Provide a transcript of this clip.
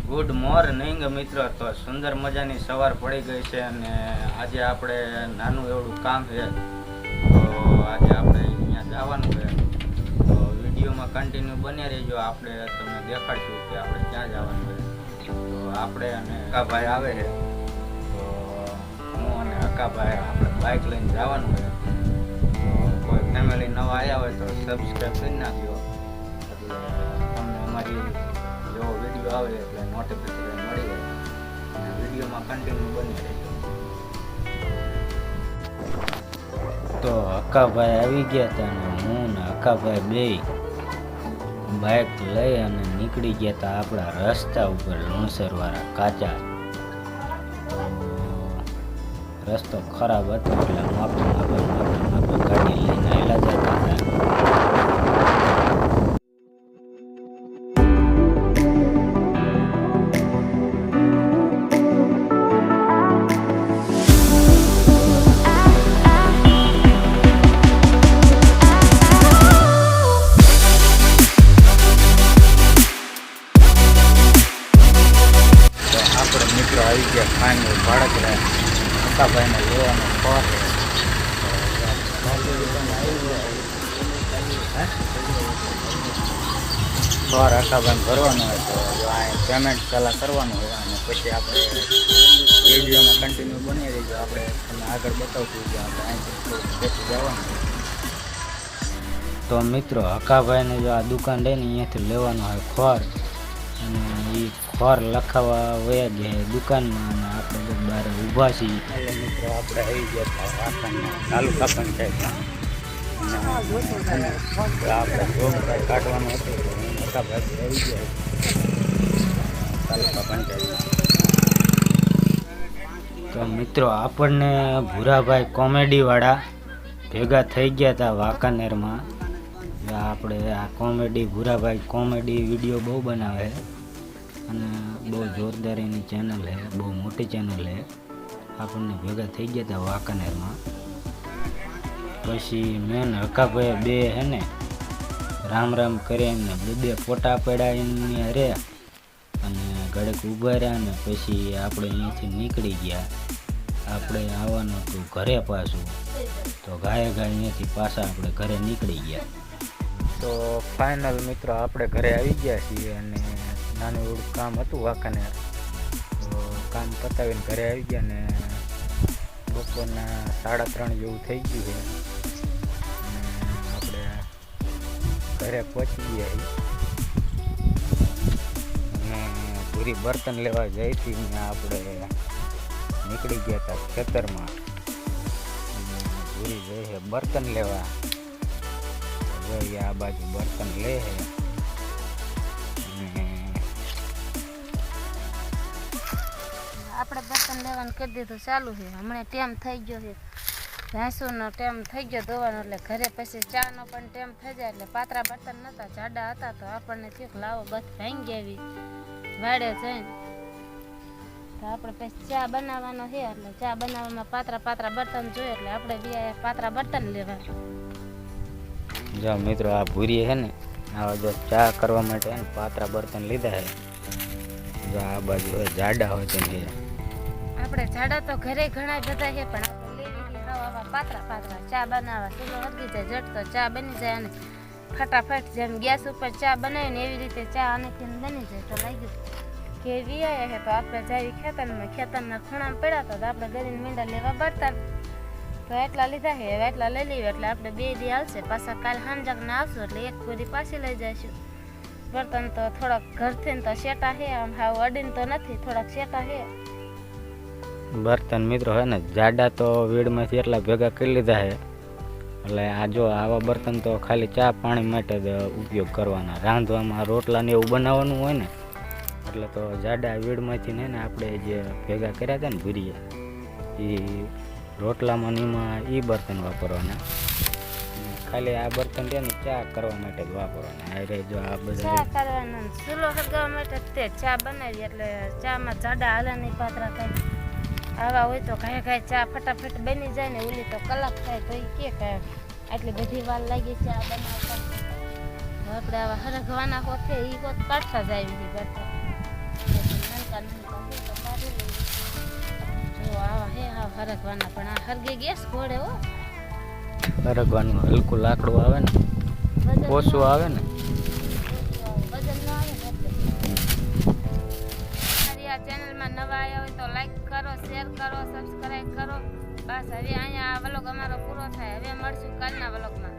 Good morning મિત્રો. તો સુંદર મજાની સવાર પડી ગઈ છે અને આજે આપણે નાનું એવડું કામ છે, તો આજે આપણે અહીંયા જવાનું છે. તો વિડીયોમાં કન્ટિન્યુ બન્યા રહેજો, આપણે તમને દેખાડશું કે આપણે ક્યાં જવાનું છે. તો આપણે અને અકાભાઈ આવે છે, તો હું અને અકાભાઈ આપણે બાઇક લઈને જવાનું છે. તો કોઈ ફેમિલી નવા આવ્યા હોય તો સબસ્ક્રાઈબ કરી નાખજો, એટલે તમને અમારી જેવો વિડીયો આવે એટલે નોટિફિકેશન મળી જાય અને વિડીયોમાં કન્ટિન્યુ બની રહેજો. તો અકાભાઈ આવી ગયા હતા અને હું ને અકાભાઈ બે બાઇક લઈ અને નીકળી ગયા હતા આપણા રસ્તા ઉપર લુણસરવાળા કાચા. તો રસ્તો ખરાબ હતો એટલે માપે ગાડી લઈને આવેલા જતા હતા. મિત્રો આવી ગયા ફાઇનલ ભાડકરા અકાભાઈને લેવાનો ખોર ખોર અકાભાઈને ભરવાનો હોય તો અહીં પેમેન્ટ પહેલાં કરવાનું હોય અને પછી આપણે વિડીયોમાં કન્ટિન્યુ બની રહીજો. આપણે તમને આગળ બતાવશું કે આપણે અહીંથી જવાનું. તો મિત્રો અકાભાઈને જો આ દુકાન રહે ને અહીંયાથી લેવાનો હોય ખોર, અને એ ખોર લખાવા વયા ગયા દુકાનમાં અને આપણે બહાર ઊભા છીએ. એટલે મિત્રો આપણે આવી ગયા વાસણના તાલુકા પંચાયતમાં અને આપણે જોબ કાઢવાનું હતું તો મોટાભાઈ આવી ગયા તાલુકા પંચાયતમાં. તો મિત્રો આપણને ભૂરાભાઈ કોમેડીવાળા ભેગા થઈ ગયા હતા વાંકાનેરમાં. આપણે આ કોમેડી ભૂરાભાઈ કોમેડી વિડીયો બહુ બનાવે અને બહુ જોરદાર એની ચેનલ છે, બહુ મોટી ચેનલ છે. આપણને ભેગા થઈ ગયા હતા વાંકાનેરમાં. પછી મેન હકાભાઈ બે હે ને રામ રામ કરીને બે ફોટા પડ્યા એની અરે અને ઘડીક ઊભા રહ્યા ને પછી આપણે અહીંયાથી નીકળી ગયા. આપણે આવવાનું હતું ઘરે પાછું, તો ગાયે ગાય અહીંયાથી પાછા આપણે ઘરે નીકળી ગયા. તો ફાઇનલ મિત્રો આપણે ઘરે આવી ગયા છીએ અને નાનું એવું કામ હતું વાંકાનેર, તો કામ પતાવીને ઘરે આવી ગયા ને બપોરના 3:30 જેવું થઈ ગયું છે અને આપણે ઘરે પહોંચી ગયા અને પૂરી બર્તન લેવા જઈ હતી ને આપણે નીકળી ગયા હતા ખેતરમાં અને પૂરી જઈ છે બર્તન લેવા. આ બાજુ બર્તન લે છે આપણે બર્તન લેવાનું કરી દીધું ચાલુ છે. હમણાં ટાઈમ થઈ ગયો છે, ભેંસોનો ટાઈમ થઈ ગયો ધોવાનો, એટલે ઘરે પછી ચાનો પણ ટાઈમ થઈ જાય. એટલે પાતળા બર્તન નહોતા, જાડા હતા, તો આપણને થયું લાવો બસ ભાંગી આવી વાડે જઈને. તો આપણે પછી ચા બનાવવાનો છે, એટલે ચા બનાવવામાં પાતળા બર્તન જોઈએ, એટલે આપણે બી પાતળા બર્તન લેવા. જો મિત્રો આ ભૂરી છે ને આવા જો ચા કરવા માટે પાતળા બર્તન લીધા છે. જો આ બાજુ હોય જાડા હોય તો આપણે જાડા તો ઘરે ઘણા બધા છે, પણ આપણે લેવી આવા પાતળા ચા બનાવવા. ચૂલો હરગી જાય ઝટ તો ચા બની જાય અને ફટાફટ જેમ ગેસ ઉપર ચા બનાવી ને એવી રીતે ચા આનેથી બની જાય. તો લાગ્યું કે વિયા છે તો આપણે જાવી ખેતરના ખૂણામાં પડ્યા તો આપણે ગરીને મીંડા લેવા બળતા, તો એટલા લીધા છે. હવે એટલા લઈ લઈએ એટલે આપણે 2 દી આવશે, પાછા કાલ સાંજકને આવશું એટલે એક પૂરી પાછી લઈ જઈશું. બર્તન તો થોડાક ઘરથી તો શેટા છે, આમ હાવ અડીને તો નથી, થોડાક શેટા છે બર્તન મિત્રો હે ને જાડા. તો વીડમાંથી એટલા ભેગા કરી લીધા છે, એટલે આ જો આવા બર્તન તો ખાલી ચા પાણી માટે જ ઉપયોગ કરવાના. રાંધવામાં રોટલા ને એવું બનાવવાનું હોય ને એટલે તો જાડા વીડમાંથી ને આપણે જે ભેગા કર્યા હતા ને ભૂરીએ એ રોટલામાં નીમાં એ બર્તન વાપરવાના. ખાલી આ બર્તન છે ને ચા કરવા માટે જ વાપરવાના. અરે જો આ બધા ચા કરવાના ચૂલો સળગાવવા માટે તે ચા બનાવી, એટલે ચામાં જાડા હાલે નહીં પાતળા થાય. આવા હોય તો ઘાય ચા ફટાફટ બની જાય ને, ઓલી તો કલાક થાય તો એ કે આટલી બધી વાર લાગી ચા બનાવતા. આપણે આવા હરગવાના હોતે એ હોત કાઢતા જાય કરતા. હરગવાના પણ આ હરગી ગેસ ઘોડે હો હરગવાનું હલકું લાકડું આવે ને વજન ઓછું આવે ને વજન ન આવે ને એટલે મારી આ ચેનલમાં નવા આવ્યા હોય તો લાઈક કરો શેર કરો સબસ્ક્રાઈબ કરો બસ હવે અહીંયા આ વ્લોગ અમારો પૂરો થાય હવે મળશું કાલના વ્લોગમાં